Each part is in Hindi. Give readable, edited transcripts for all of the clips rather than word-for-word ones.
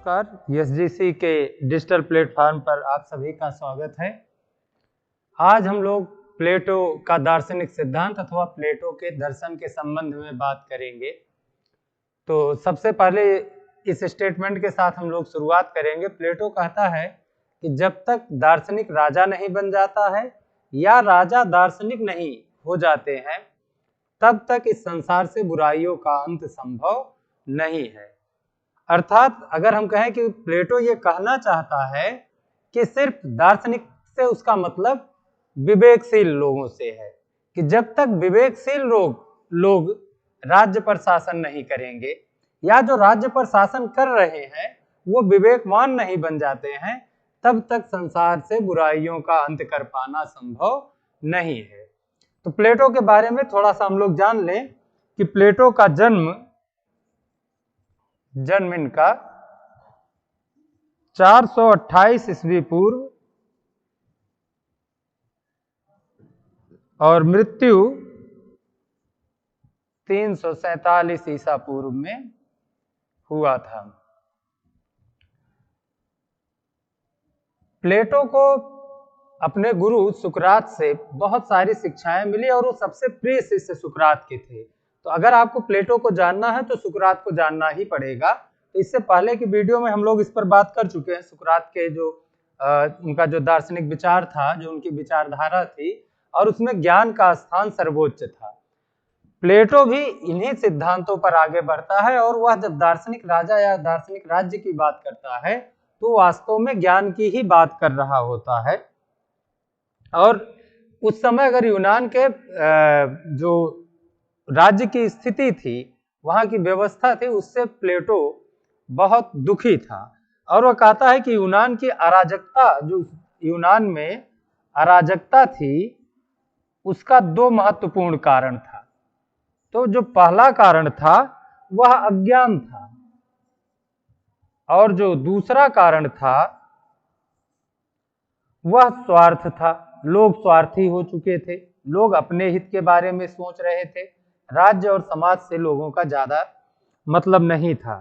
नमस्कार। एसजीसी के डिजिटल प्लेटफॉर्म पर आप सभी का स्वागत है। आज हम लोग प्लेटो का दार्शनिक सिद्धांत अथवा प्लेटो के दर्शन के संबंध में बात करेंगे। तो सबसे पहले इस स्टेटमेंट के साथ हम लोग शुरुआत करेंगे। प्लेटो कहता है कि जब तक दार्शनिक राजा नहीं बन जाता है या राजा दार्शनिक नहीं हो जाते हैं तब तक इस संसार से बुराइयों का अंत संभव नहीं है। अर्थात अगर हम कहें कि प्लेटो ये कहना चाहता है कि सिर्फ दार्शनिक से उसका मतलब विवेकशील लोगों से है, कि जब तक विवेकशील लोग राज्य पर शासन नहीं करेंगे या जो राज्य पर शासन कर रहे हैं वो विवेकवान नहीं बन जाते हैं तब तक संसार से बुराइयों का अंत कर पाना संभव नहीं है। तो प्लेटो के बारे में थोड़ा सा हम लोग जान लें कि प्लेटो का जन्म इनका 428 ईस्वी पूर्व और मृत्यु 347 ईसा पूर्व में हुआ था। प्लेटो को अपने गुरु सुकरात से बहुत सारी शिक्षाएं मिली और वो सबसे प्रिय शिष्य सुकरात के थे। तो अगर आपको प्लेटो को जानना है तो सुकरात को जानना ही पड़ेगा। तो इससे पहले की वीडियो में हम लोग इस पर बात कर चुके हैं। सुकरात के जो उनका जो दार्शनिक विचार था, जो उनकी विचारधारा थी, और उसमें ज्ञान का स्थान सर्वोच्च था। प्लेटो भी इन्हीं सिद्धांतों पर आगे बढ़ता है और वह जब दार्शनिक राजा या दार्शनिक राज्य की बात करता है तो वास्तव में ज्ञान की ही बात कर रहा होता है। और उस समय अगर यूनान के जो राज्य की स्थिति थी, वहां की व्यवस्था थी, उससे प्लेटो बहुत दुखी था और वह कहता है कि यूनान की अराजकता, जो यूनान में अराजकता थी, उसका दो महत्वपूर्ण कारण था। तो जो पहला कारण था वह अज्ञान था और जो दूसरा कारण था वह स्वार्थ था। लोग स्वार्थी हो चुके थे, लोग अपने हित के बारे में सोच रहे थे, राज्य और समाज से लोगों का ज्यादा मतलब नहीं था।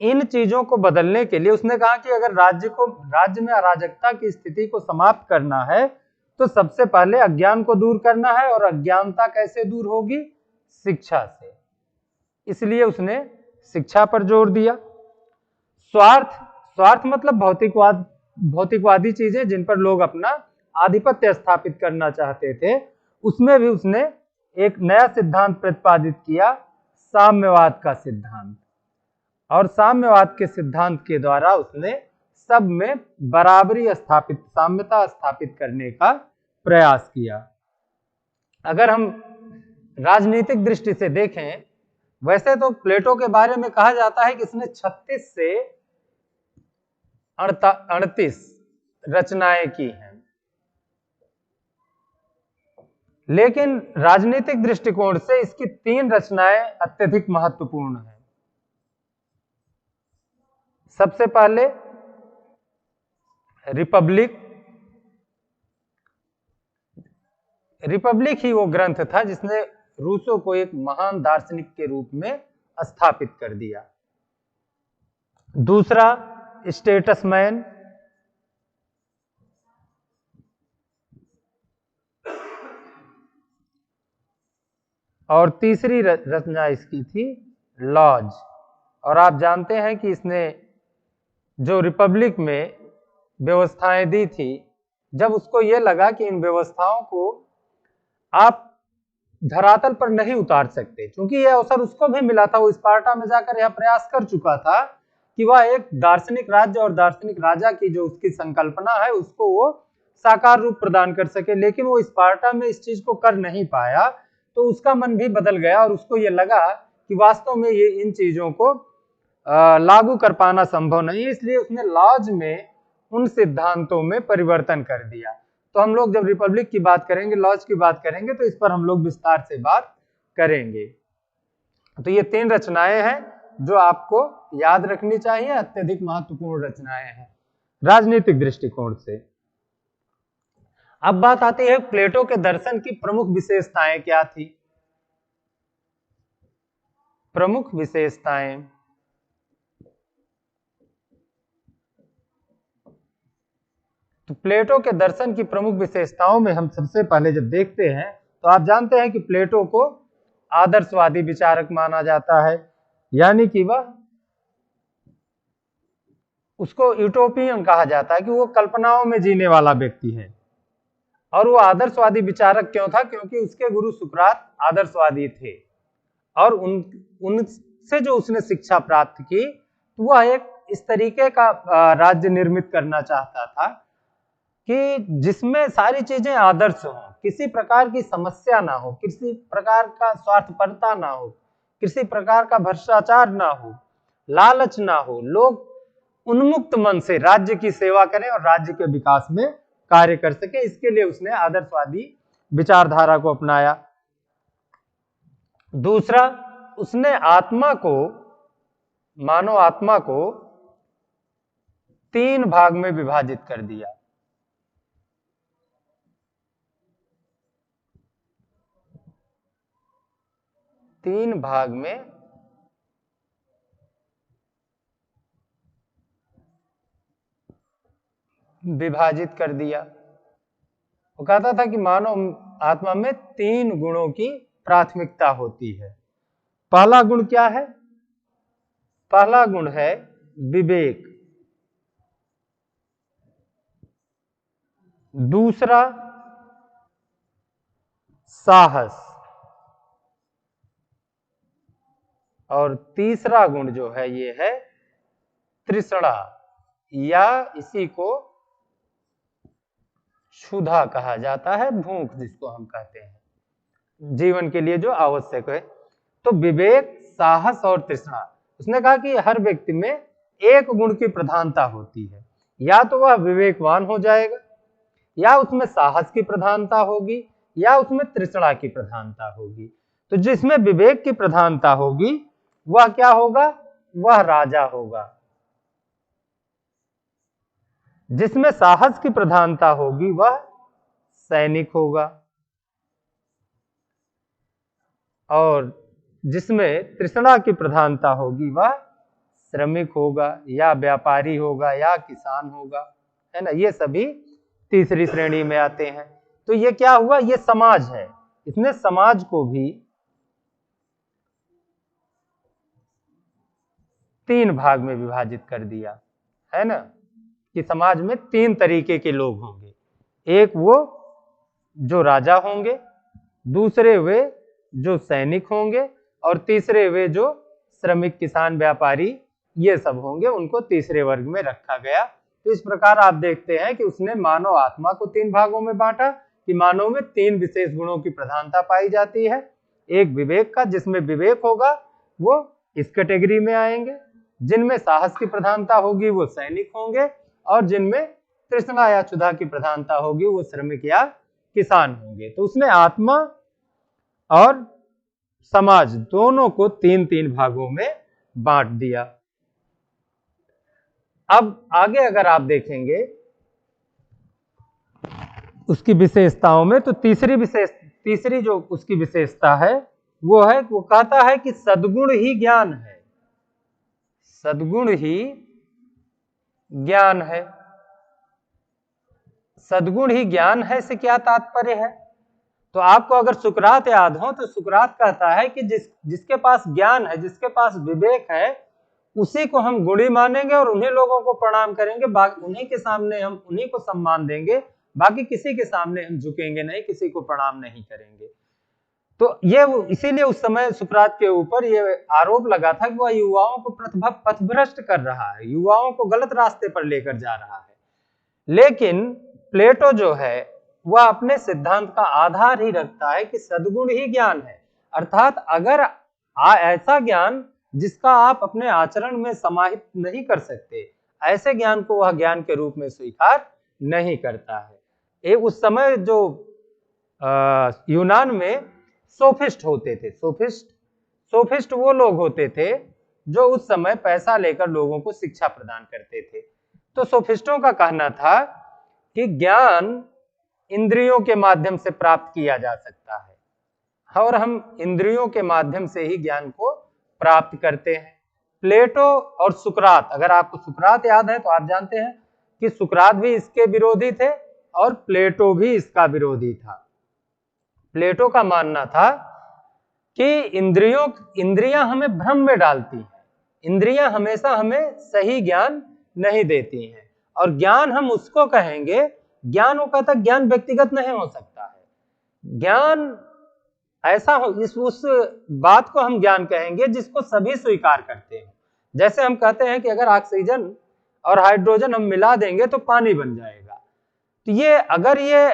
इन चीजों को बदलने के लिए उसने कहा कि अगर राज्य में अराजकता की स्थिति को समाप्त करना है तो सबसे पहले अज्ञान को दूर करना है। और अज्ञानता कैसे दूर होगी? शिक्षा से। इसलिए उसने शिक्षा पर जोर दिया। स्वार्थ मतलब भौतिकवादी चीजें जिन पर लोग अपना आधिपत्य स्थापित करना चाहते थे, उसमें भी उसने एक नया सिद्धांत प्रतिपादित किया, साम्यवाद का सिद्धांत। और साम्यवाद के सिद्धांत के द्वारा उसने सब में साम्यता स्थापित करने का प्रयास किया। अगर हम राजनीतिक दृष्टि से देखें, वैसे तो प्लेटो के बारे में कहा जाता है कि इसने 36 से 38 रचनाएं की हैं, लेकिन राजनीतिक दृष्टिकोण से इसकी 3 रचनाएं अत्यधिक महत्वपूर्ण हैं। सबसे पहले रिपब्लिक ही वो ग्रंथ था जिसने रूसो को एक महान दार्शनिक के रूप में स्थापित कर दिया। दूसरा स्टेटसमैन, और तीसरी रचना इसकी थी लॉज। और आप जानते हैं कि इसने जो रिपब्लिक में व्यवस्थाएं दी थी, जब उसको ये लगा कि इन व्यवस्थाओं को आप धरातल पर नहीं उतार सकते, क्योंकि यह अवसर उसको भी मिला था, वो स्पार्टा में जाकर यह प्रयास कर चुका था कि वह एक दार्शनिक राज्य और दार्शनिक राजा की जो उसकी संकल्पना है उसको वो साकार रूप प्रदान कर सके, लेकिन वो स्पार्टा में इस चीज को कर नहीं पाया। तो उसका मन भी बदल गया और उसको ये लगा कि वास्तव में ये इन चीजों को लागू कर पाना संभव नहीं है, इसलिए उसने लॉज में उन सिद्धांतों में परिवर्तन कर दिया। तो हम लोग जब रिपब्लिक की बात करेंगे, लॉज की बात करेंगे, तो इस पर हम लोग विस्तार से बात करेंगे। तो ये 3 रचनाएं हैं जो आपको याद रखनी चाहिए, अत्यधिक महत्वपूर्ण रचनाएं हैं राजनीतिक दृष्टिकोण से। अब बात आती है प्लेटो के दर्शन की प्रमुख विशेषताएं क्या थी। प्रमुख विशेषताएं, तो प्लेटो के दर्शन की प्रमुख विशेषताओं में हम सबसे पहले जब देखते हैं तो आप जानते हैं कि प्लेटो को आदर्शवादी विचारक माना जाता है, यानी कि वह उसको यूटोपियन कहा जाता है कि वो कल्पनाओं में जीने वाला व्यक्ति है। और वो आदर्शवादी विचारक क्यों था? क्योंकि उसके गुरु सुकरात आदर्शवादी थे और उनसे जो उसने शिक्षा प्राप्त की तो वह एक इस तरीके का राज्य निर्मित करना चाहता था कि जिसमें सारी चीजें आदर्श हों, किसी प्रकार की समस्या ना हो, किसी प्रकार का स्वार्थपरता ना हो, किसी प्रकार का भ्रष्टाचार ना हो, लालच ना हो, लोग उन्मुक्त मन से राज्य की सेवा करें और राज्य के विकास में कार्य कर सके। इसके लिए उसने आदर्शवादी विचारधारा को अपनाया। दूसरा, उसने आत्मा को, मानव आत्मा को 3 भाग में विभाजित कर दिया। तीन भाग में विभाजित कर दिया। वो कहता था कि मानव आत्मा में 3 गुणों की प्राथमिकता होती है। पहला गुण क्या है? पहला गुण है विवेक। दूसरा साहस। और तीसरा गुण जो है ये है तृष्णा, या इसी को क्षुधा कहा जाता है, भूख जिसको हम कहते हैं, जीवन के लिए जो आवश्यक है। तो विवेक, साहस और तृष्णा। उसने कहा कि हर व्यक्ति में एक गुण की प्रधानता होती है, या तो वह विवेकवान हो जाएगा, या उसमें साहस की प्रधानता होगी, या उसमें तृष्णा की प्रधानता होगी। तो जिसमें विवेक की प्रधानता होगी वह क्या होगा? वह राजा होगा। जिसमें साहस की प्रधानता होगी वह सैनिक होगा, और जिसमें तृष्णा की प्रधानता होगी वह श्रमिक होगा, या व्यापारी होगा, या किसान होगा, है ना। ये सभी तीसरी श्रेणी में आते हैं। तो ये क्या हुआ? ये समाज है। इसने समाज को भी 3 भाग में विभाजित कर दिया, है ना, कि समाज में 3 तरीके के लोग होंगे। एक वो जो राजा होंगे, दूसरे वे जो सैनिक होंगे, और तीसरे वे जो श्रमिक, किसान, व्यापारी, ये सब होंगे। उनको तीसरे वर्ग में रखा गया। तो इस प्रकार आप देखते हैं कि उसने मानव आत्मा को 3 भागों में बांटा कि मानव में 3 विशेष गुणों की प्रधानता पाई जाती है। एक विवेक का, जिसमें विवेक होगा वो इस कैटेगरी में आएंगे। जिनमें साहस की प्रधानता होगी वो सैनिक होंगे, और जिनमें तृष्णा या क्षुधा की प्रधानता होगी वो श्रमिक या किसान होंगे। तो उसने आत्मा और समाज दोनों को 3-3 भागों में बांट दिया। अब आगे अगर आप देखेंगे उसकी विशेषताओं में, तो तीसरी जो उसकी विशेषता है वो है, वो कहता है कि सद्गुण ही ज्ञान है। सद्गुण ही ज्ञान है। सद्गुण ही ज्ञान है से क्या तात्पर्य है? तो आपको अगर सुकरात याद हो तो सुकरात कहता है कि जिसके पास ज्ञान है, जिसके पास विवेक है, उसी को हम गुणी मानेंगे और उन्हीं लोगों को प्रणाम करेंगे, उन्हीं के सामने हम उन्हीं को सम्मान देंगे, बाकी किसी के सामने हम झुकेंगे नहीं, किसी को प्रणाम नहीं करेंगे। तो ये इसीलिए उस समय सुकरात के ऊपर ये आरोप लगा था कि वह युवाओं को पथभ्रष्ट कर रहा है, युवाओं को गलत रास्ते पर लेकर जा रहा है। लेकिन प्लेटो जो है वह अपने सिद्धांत का आधार ही रखता है कि सद्गुण ही ज्ञान है। अर्थात अगर ऐसा ज्ञान जिसका आप अपने आचरण में समाहित नहीं कर सकते, ऐसे ज्ञान को वह ज्ञान के रूप में स्वीकार नहीं करता है। उस समय जो यूनान में सोफिस्ट होते थे, सोफिस्ट वो लोग होते थे जो उस समय पैसा लेकर लोगों को शिक्षा प्रदान करते थे। तो सोफिस्टों का कहना था कि ज्ञान इंद्रियों के माध्यम से प्राप्त किया जा सकता है, और हम इंद्रियों के माध्यम से ही ज्ञान को प्राप्त करते हैं। प्लेटो और सुकरात, अगर आपको सुकरात याद है तो आप जानते हैं कि सुकरात भी इसके विरोधी थे और प्लेटो भी इसका विरोधी था। प्लेटो का मानना था कि इंद्रियां हमें भ्रम में डालती हैं, इंद्रियां हमेशा हमें सही ज्ञान नहीं देती हैं, और ज्ञान हम उसको कहेंगे, ज्ञान वो कहता है ज्ञान व्यक्तिगत नहीं हो सकता है, ज्ञान ऐसा हो, उस बात को हम ज्ञान कहेंगे जिसको सभी स्वीकार करते हैं। जैसे हम कहते हैं कि अगर ऑक्सीजन और हाइड्रोजन हम मिला देंगे तो पानी बन जाएगा, तो ये अगर ये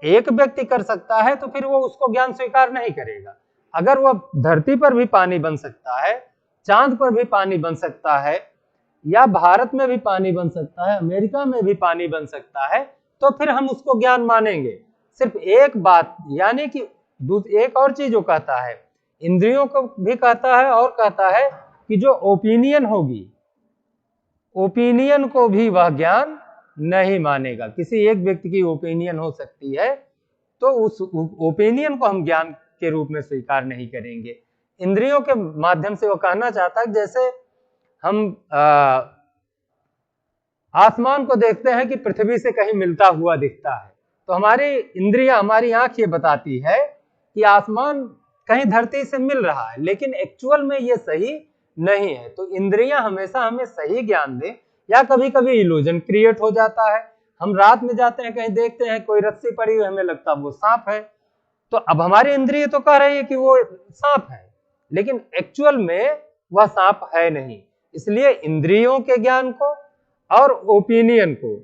एक व्यक्ति कर सकता है तो फिर वो उसको ज्ञान स्वीकार नहीं करेगा। अगर वो धरती पर भी पानी बन सकता है, चांद पर भी पानी बन सकता है, या भारत में भी पानी बन सकता है, अमेरिका में भी पानी बन सकता है, तो फिर हम उसको ज्ञान मानेंगे। सिर्फ एक बात, यानी कि एक और चीज जो कहता है, इंद्रियों को भी कहता है और कहता है कि जो ओपिनियन होगी, ओपिनियन को भी वह ज्ञान नहीं मानेगा। किसी एक व्यक्ति की ओपिनियन हो सकती है तो उस ओपिनियन को हम ज्ञान के रूप में स्वीकार नहीं करेंगे। इंद्रियों के माध्यम से वो कहना चाहता है जैसे हम आसमान को देखते हैं कि पृथ्वी से कहीं मिलता हुआ दिखता है, तो हमारी इंद्रियां, हमारी आंख ये बताती है कि आसमान कहीं धरती से मिल रहा है, लेकिन एक्चुअल में ये सही नहीं है। तो इंद्रियां हमेशा हमें सही ज्ञान दे, या कभी कभी इल्यूजन क्रिएट हो जाता है। हम रात में जाते हैं, कहीं देखते हैं कोई रस्सी पड़ी हुई, हमें लगता है वो सांप है, तो अब हमारी इंद्रिय तो कह रही है कि वो सांप है, लेकिन एक्चुअल में वह सांप है नहीं। इसलिए इंद्रियों के ज्ञान को और ओपिनियन को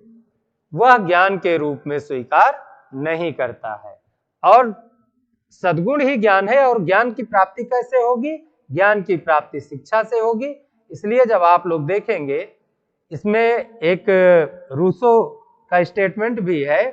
वह ज्ञान के रूप में स्वीकार नहीं करता है। और सद्गुण ही ज्ञान है, और ज्ञान की प्राप्ति कैसे होगी? ज्ञान की प्राप्ति शिक्षा से होगी। इसलिए जब आप लोग देखेंगे, इसमें एक रूसो का स्टेटमेंट भी है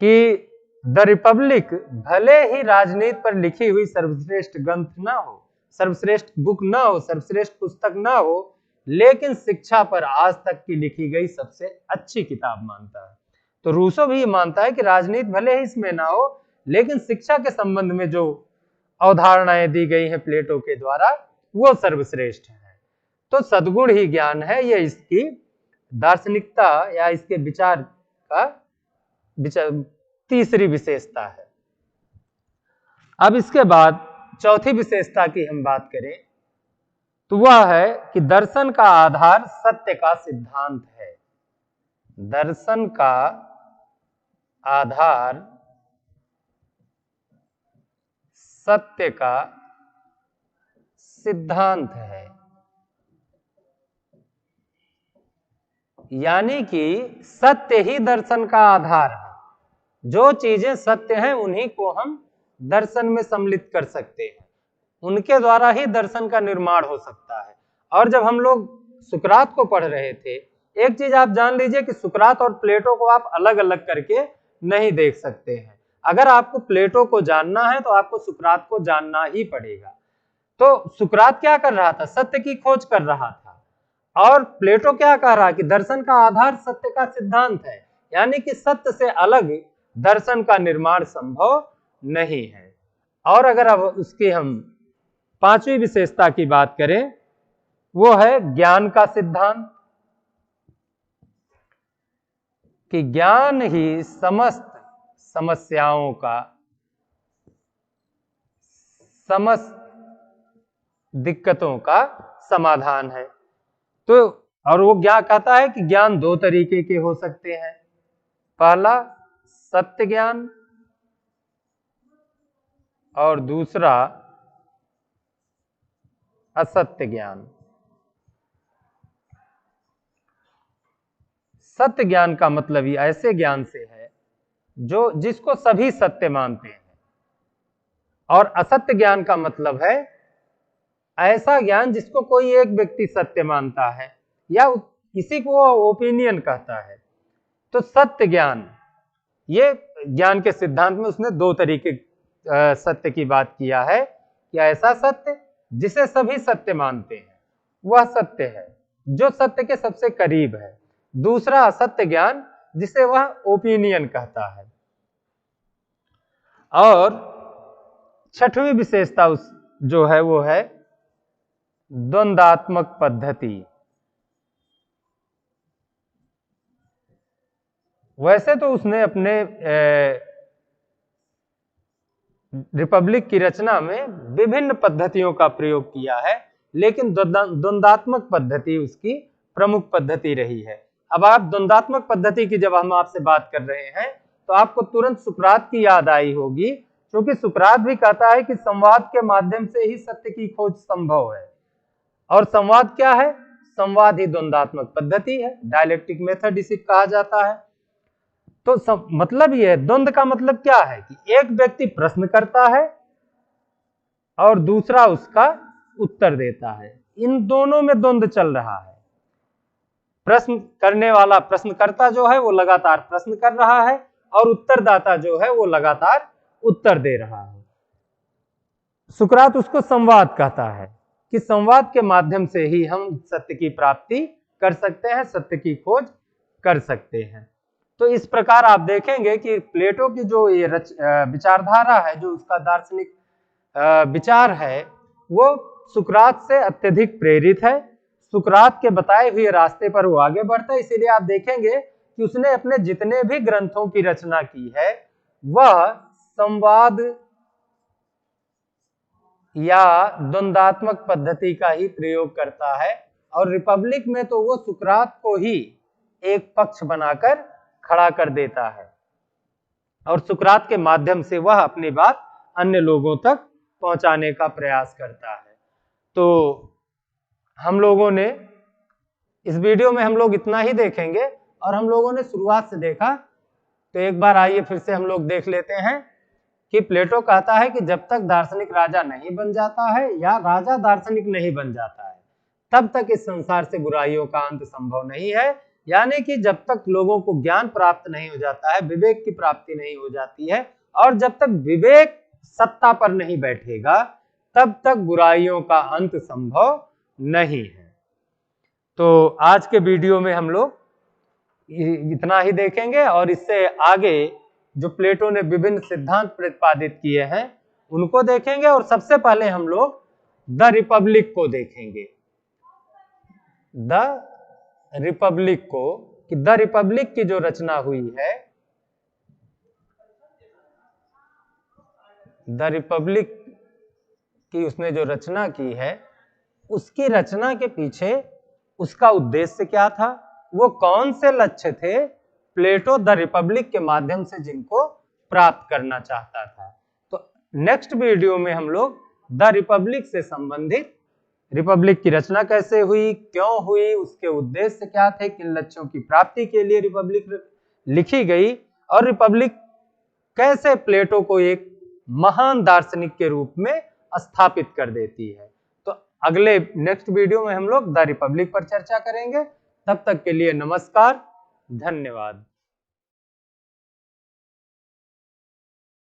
कि द रिपब्लिक भले ही राजनीति पर लिखी हुई सर्वश्रेष्ठ ग्रंथ ना हो, सर्वश्रेष्ठ बुक ना हो, सर्वश्रेष्ठ पुस्तक ना हो, लेकिन शिक्षा पर आज तक की लिखी गई सबसे अच्छी किताब मानता है। तो रूसो भी मानता है कि राजनीति भले ही इसमें ना हो, लेकिन शिक्षा के संबंध में जो अवधारणाएं दी गई हैं प्लेटो के द्वारा, वो सर्वश्रेष्ठ है। तो सद्गुण ही ज्ञान है, ये इसकी दार्शनिकता या इसके विचार का तीसरी विशेषता है। अब इसके बाद चौथी विशेषता की हम बात करें तो वह है कि दर्शन का आधार सत्य का सिद्धांत है। दर्शन का आधार सत्य का सिद्धांत है, यानी कि सत्य ही दर्शन का आधार है। जो चीजें सत्य हैं उन्हीं को हम दर्शन में सम्मिलित कर सकते हैं, उनके द्वारा ही दर्शन का निर्माण हो सकता है। और जब हम लोग सुकरात को पढ़ रहे थे, एक चीज आप जान लीजिए कि सुकरात और प्लेटो को आप अलग अलग करके नहीं देख सकते हैं। अगर आपको प्लेटो को जानना है तो आपको सुकरात को जानना ही पड़ेगा। तो सुकरात क्या कर रहा था? सत्य की खोज कर रहा था। और प्लेटो क्या कह रहा है कि दर्शन का आधार सत्य का सिद्धांत है, यानी कि सत्य से अलग दर्शन का निर्माण संभव नहीं है। और अगर अब उसकी हम पांचवी विशेषता की बात करें, वो है ज्ञान का सिद्धांत, कि ज्ञान ही समस्त समस्याओं का, समस्त दिक्कतों का समाधान है। तो और वो क्या कहता है कि ज्ञान दो तरीके के हो सकते हैं। पहला सत्य ज्ञान और दूसरा असत्य ज्ञान। सत्य ज्ञान का मतलब ही ऐसे ज्ञान से है जो जिसको सभी सत्य मानते हैं, और असत्य ज्ञान का मतलब है ऐसा ज्ञान जिसको कोई एक व्यक्ति सत्य मानता है या किसी को ओपिनियन कहता है। तो सत्य ज्ञान, ये ज्ञान के सिद्धांत में उसने दो तरीके सत्य की बात किया है कि ऐसा सत्य जिसे सभी सत्य मानते हैं, वह सत्य है जो सत्य के सबसे करीब है। दूसरा असत्य ज्ञान जिसे वह ओपिनियन कहता है। और छठवीं विशेषता उस जो है वो है द्वंद्वात्मक पद्धति। वैसे तो उसने अपने रिपब्लिक की रचना में विभिन्न पद्धतियों का प्रयोग किया है, लेकिन द्वंद्वात्मक पद्धति उसकी प्रमुख पद्धति रही है। अब आप द्वंद्वात्मक पद्धति की जब हम आपसे बात कर रहे हैं तो आपको तुरंत सुकरात की याद आई होगी, क्योंकि सुकरात भी कहता है कि संवाद के माध्यम से ही सत्य की खोज संभव है। और संवाद क्या है? संवाद ही द्वंद्वात्मक पद्धति है, डायलेक्टिक मेथड इसे कहा जाता है। तो मतलब ये द्वंद्व का मतलब क्या है कि एक व्यक्ति प्रश्न करता है और दूसरा उसका उत्तर देता है, इन दोनों में द्वंद्व चल रहा है। प्रश्न करने वाला प्रश्नकर्ता जो है वो लगातार प्रश्न कर रहा है और उत्तरदाता जो है वो लगातार उत्तर दे रहा है। सुकरात उसको संवाद कहता है कि संवाद के माध्यम से ही हम सत्य की प्राप्ति कर सकते हैं, सत्य की खोज कर सकते हैं। तो इस प्रकार आप देखेंगे कि प्लेटो की जो ये विचारधारा है, जो उसका दार्शनिक विचार है, वो सुकरात से अत्यधिक प्रेरित है। सुकरात के बताए हुए रास्ते पर वो आगे बढ़ता है। इसीलिए आप देखेंगे कि उसने अपने जितने भी ग्रंथों की रचना की है वह संवाद या द्वंद्वात्मक पद्धति का ही प्रयोग करता है। और रिपब्लिक में तो वो सुकरात को ही एक पक्ष बनाकर खड़ा कर देता है और सुकरात के माध्यम से वह अपनी बात अन्य लोगों तक पहुंचाने का प्रयास करता है। तो हम लोगों ने इस वीडियो में हम लोग इतना ही देखेंगे, और हम लोगों ने शुरुआत से देखा। तो एक बार आइए फिर से हम लोग देख लेते हैं कि प्लेटो कहता है कि जब तक दार्शनिक राजा नहीं बन जाता है या राजा दार्शनिक नहीं बन जाता है, तब तक इस संसार से बुराइयों का अंत संभव नहीं है। यानी कि जब तक लोगों को ज्ञान प्राप्त नहीं हो जाता है, विवेक की प्राप्ति नहीं हो जाती है, और जब तक विवेक सत्ता पर नहीं बैठेगा, तब तक बुराइयों का अंत संभव नहीं है। तो आज के वीडियो में हम लोग इतना ही देखेंगे, और इससे आगे जो प्लेटो ने विभिन्न सिद्धांत प्रतिपादित किए हैं उनको देखेंगे। और सबसे पहले हम लोग द रिपब्लिक को देखेंगे। द रिपब्लिक को, कि द रिपब्लिक की जो रचना हुई है, द रिपब्लिक की उसने जो रचना की है, उसकी रचना के पीछे उसका उद्देश्य क्या था, वो कौन से लक्ष्य थे प्लेटो द रिपब्लिक के माध्यम से जिनको प्राप्त करना चाहता था। तो नेक्स्ट वीडियो में हम लोग द रिपब्लिक से संबंधित, रिपब्लिक की रचना कैसे हुई, क्यों हुई, उसके उद्देश्य क्या थे, किन लक्ष्यों की प्राप्ति के लिए रिपब्लिक लिखी गई, और रिपब्लिक कैसे प्लेटो को एक महान दार्शनिक के रूप में स्थापित कर देती है। तो अगले नेक्स्ट वीडियो में हम लोग द रिपब्लिक पर चर्चा करेंगे। तब तक के लिए नमस्कार, धन्यवाद।